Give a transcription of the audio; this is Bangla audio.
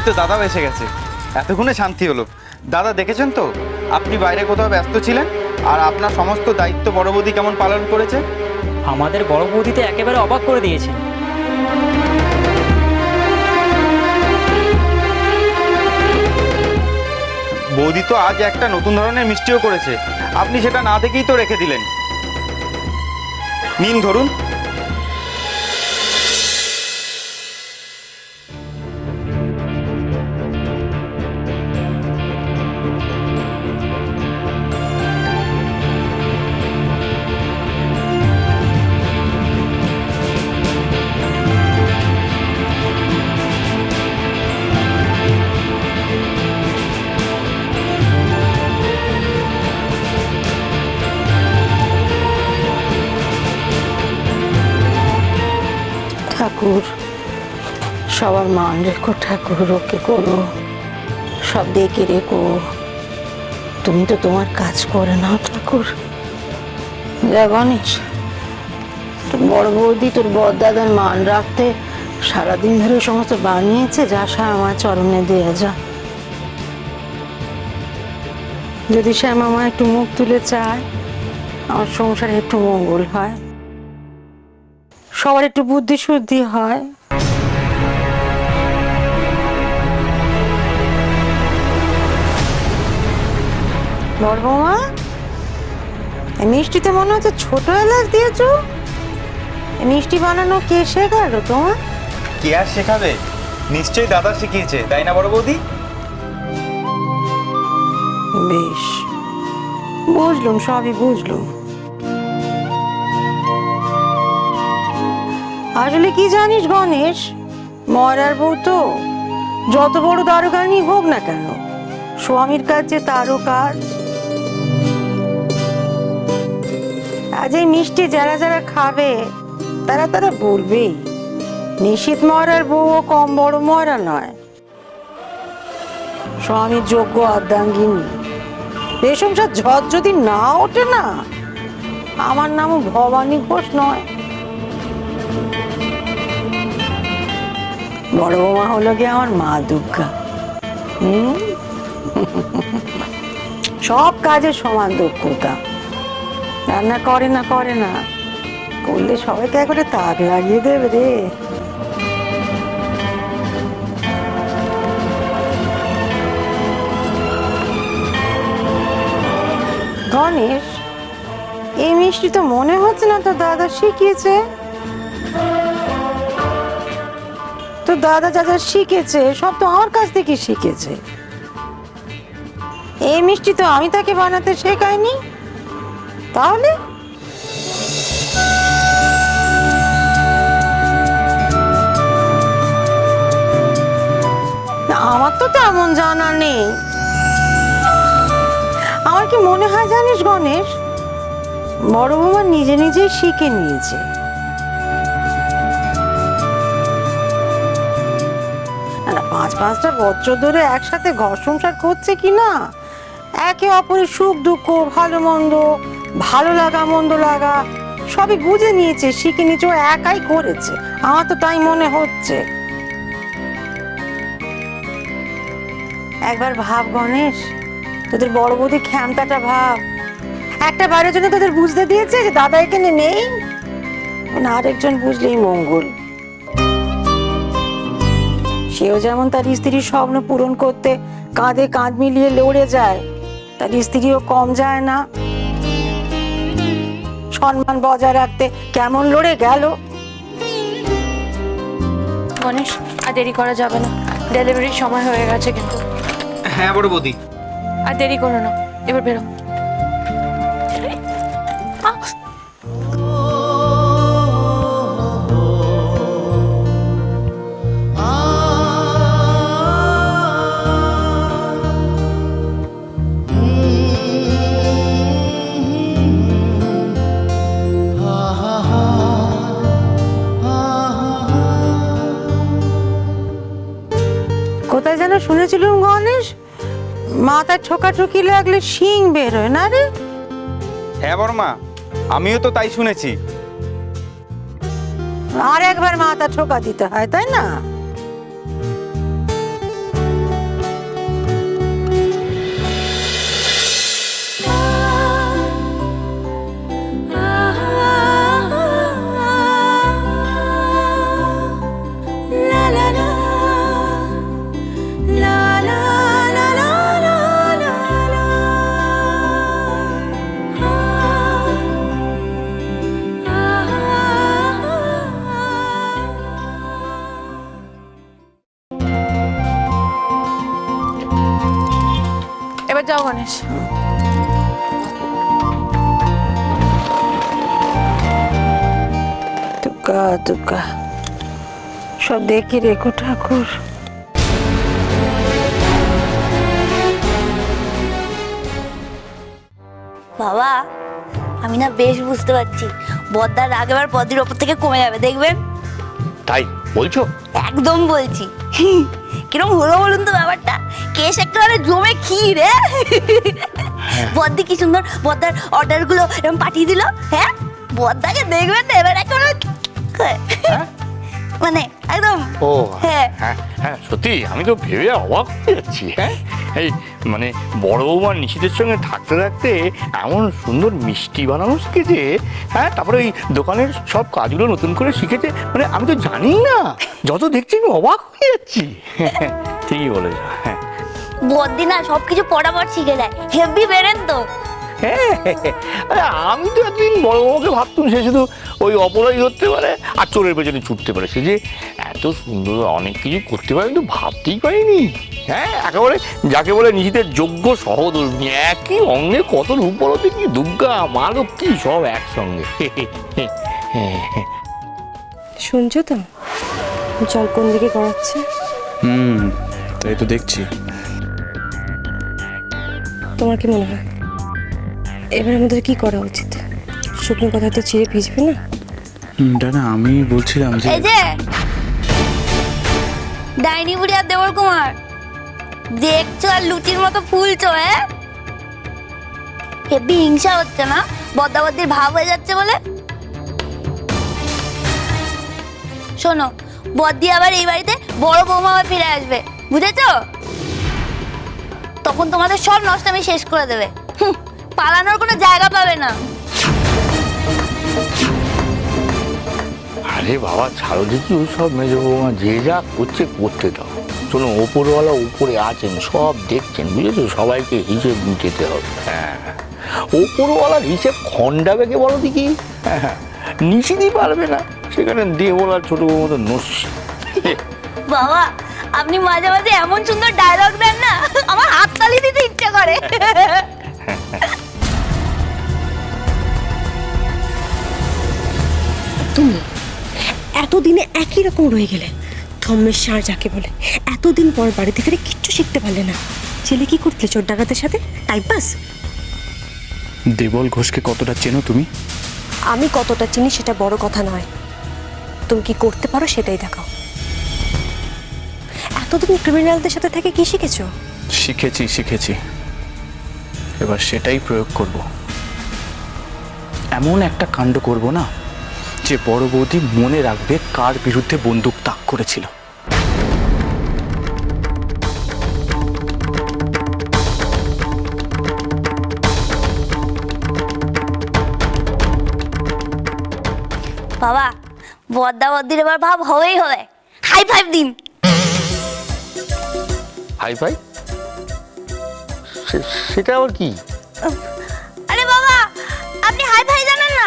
এই তো দাদাও এসে গেছে, এতক্ষণে শান্তি হলো। দাদা দেখেছেন তো, আপনি বাইরে কোথাও ব্যস্ত ছিলেন, আর আপনার সমস্ত দায়িত্ব বড় বৌদি কেমন পালন করেছে। আমাদের বড় বৌদিতে একেবারে অবাক করে দিয়েছে। বৌদি তো আজ একটা নতুন ধরনের মিষ্টিও করেছে, আপনি সেটা না দেখেই তো রেখে দিলেন। নিন ধরুন। ঠাকুর, সবার মান রেখো ঠাকুর, ওকে করো, সব দেখে রেখো। তুমি তো তোমার কাজ করে নাও ঠাকুর। যা গণেশ, তোর বড় বৌদি তোর বড়দাদার মান রাখতে সারাদিন ধরে সমস্ত বানিয়েছে, যা শ্যামা চরণে দিয়ে যা। যদি শ্যামা মা একটু মুখ তুলে চায়, আমার সংসারে একটু মঙ্গল হয়, সবার একটু বুদ্ধি শুদ্ধি হয়। বড় বৌমা, এই মিষ্টিতে মনে হচ্ছে ছোট এলাচ দিয়েছো। এই মিষ্টি বানানো কে শেখালো তোমার? কে আর শেখাবে, নিশ্চয়ই দাদা শিখিয়েছে, তাই না বড় বৌদি? বেশ, বুঝলুম, সবই বুঝলুম। আসলে কি জানিস গণেশ, মরার বউ তো যত বড় দারোগানি হোক না কেন, স্বামীর কাজ যে তারও কাজ। আজ এই মিষ্টি যারা যারা খাবে তারা তারা বলবেই নিশীথ মরার বউ কম বড় মরা নয়, স্বামীর যোগ্য অর্ধাঙ্গিনী। এ সংসার ঝড় যদি না ওঠে না, আমার নামও ভবানী ঘোষ নয়। বড় বৌমা হলো গিয়ে আমার মা দুর্গা। সব কাজে সমান দক্ষতা, রান্না করে না করলে সবাইকে একবারে তাক লাগিয়ে দেবে রে। গণেশ, এই মিষ্টি তো মনে হচ্ছে না তোর দাদা শিখিয়েছে। তো দাদা যা যা শিখেছে সব তো আমার কাছ থেকে শিখেছে। এই মিষ্টি তো আমি তাকে বানাতে শেখাইনি। তাহলে আমার তো তেমন জানা নেই। আমার কি মনে হয় জানিস গণেশ, বড় বৌমা নিজে নিজেই শিখে নিয়েছে। পাঁচটা বছর ধরে একসাথে ঘর সংসার করছে কি না, একে অপরের সুখ দুঃখ, ভালো মন্দ, ভালো লাগা মন্দ লাগা সবই বুঝে নিয়েছে, শিখে নিয়েছে, ও একাই করেছে। আমার তো তাই মনে হচ্ছে। একবার ভাব গণেশ, তোদের বড় বৌদি ক্ষমতাটা ভাব। একটা বারের জন্য তোদের বুঝতে দিয়েছে যে দাদা এখানে নেই, আরেকজন বুঝলেই মঙ্গল। সেও যেমন তার স্ত্রীর স্বপ্ন পূরণ করতে কাঁধে কাঁধ মিলিয়ে লড়ে যায়, তার স্ত্রীও কম যায় না। সম্মান বজায় রাখতে কেমন লড়ে গেল। গণেশ, আর দেরি করা যাবে না, ডেলিভারির সময় হয়ে গেছে কিন্তু। হ্যাঁ বড় বৌদি। আর দেরি করো না, এবার বেরো। কোথায় যেন শুনেছিলাম গণেশ, মাথায় ঠোকাঠুকি লাগলে শিং বেরোয় না রে? হ্যাঁ বড় মা, আমিও তো তাই শুনেছি। আর একবার মাথা ঠোকা দিতে হয়, তাই না? এবার যাও গণেশ। দুর্গা দুর্গা, সব দেখে রেখো ঠাকুর। বাবা, আমি না বেশ বুঝতে পারছি বদ্দার রাগ এবার বদ্দির ওপর থেকে কমে যাবে, দেখবেন। তাই বলছো? একদম বলছি। কিরম হলো বলুন তো ব্যাপারটা? কেশ একেবারে জমে ক্ষীর। বদ্দি কি সুন্দর বদ্দার অর্ডার গুলো এরকম পাঠিয়ে দিল। হ্যাঁ, বদ্দাকে দেখবেন না এবার একেবারে মানে একদম। ও হ্যাঁ। হ্যাঁ হ্যাঁ, সত্যি আমি তো ভেবে অবাক হয়ে যাচ্ছি। হ্যাঁ, এই মানে বড় বৌমা নিশিতের সঙ্গে থাকতে থাকতে এমন সুন্দর মিষ্টি বানানো শিখেছে। হ্যাঁ, তারপরে ওই দোকানের সব কাজগুলো নতুন করে শিখেছে। মানে আমি তো জানি না, যত দেখছি আমি অবাক হয়ে যাচ্ছি। ঠিকই বলেছ। হ্যাঁ, বদ্দি না সবকিছু পড়াপড় শিখে যায়, হেভি বেরেন তো। হ্যাঁ, আরে আমি তো এতদিন বড় বৌমাকে ভাবতাম সে শুধু ওই অপরাধী ধরতে পারে আর চোরের পেছনে ছুটতে পারে। সে যে এত সুন্দর অনেক কিছু করতে পারে কিন্তু ভাবতেই পারিনি। হ্যাঁ, একেবারে যাকে বলে নিজেদের যোগ্য সহধর্মী, একই অঙ্গে কত রূপ বলো দেখি, দুর্গা মা লক্ষ্মী সব একসঙ্গে। শুনছো তো জল কোন দিকে গড়াচ্ছে? তাই তো দেখছি। তোমার কি মনে হয় এবার আমাদের কি করা উচিত? শুকনো কথা তো চিড়ে ভিজবে না। না, আমি বলছিলাম যে এই যে ডাইনি বুড়ি আর দেবর কুমার, দেখছো আর লুচির মতো ফুলছো। হ্যাঁ, হেবি হিংসা হচ্ছে না বদ্দাবদ্দির ভাব হয়ে যাচ্ছে বলে? শোনো, বদ্দি আবার এই বাড়িতে বড় বৌমা হয়ে ফিরে আসবে, বুঝেছো? তখন তোমাদের সব নষ্টামি শেষ করে দেবে। পালানোর কোনো জায়গা পাবে না। আরে বাবা ছাড়ো দেখি ওই সব মেজ বৌমা, যে যা করছে করতে দাও। শোনো, ওপরওয়ালা উপরে আছেন, সব দেখছেন, বুঝেছো? সবাইকে হিসেব দিতে হবে। হ্যাঁ, ওপরওয়ালার হিসেব খন্ডাবে কে বলো দেখি? হ্যাঁ, নিশিদি পারবে না, সেখানে দেবলার ছোট বউ মতো নস্যি। বাবা, আপনি মাঝে মাঝে এমন সুন্দর ডায়লগ দেন না, আমার হাততালি দিতে ইচ্ছে করে। তুমি এতদিনে একই রকম রয়ে গেলে, ধম্মের সার যাকে বলে। এতদিন পর বাড়িতে ফিরে কিচ্ছু শিখতে পারলে না। ছেলে কি করতে চোর ডাকাতের সাথে টাইম পাস? দেবল ঘোষকে কতটা চেনো তুমি? আমি কতটা চিনি সেটা বড় কথা নয়, তুমি কি করতে পারো সেটাই দেখাও। এতদিন ক্রিমিনালদের সাথে থেকে কি শিখেছো? শিখেছি, এবার সেটাই প্রয়োগ করব। এমন একটা কাণ্ড করব না যে বড় বৌদি মনে রাখবে কার বিরুদ্ধে বন্দুক তাক করেছিল। বাবা, বদ্দা বদ্দির এবার ভাব হবেই হবে। হাই ফাইভ দিন। Hi fi? সেটা আবার কি? আরে বাবা, আপনি হাই ফাই জানেন না?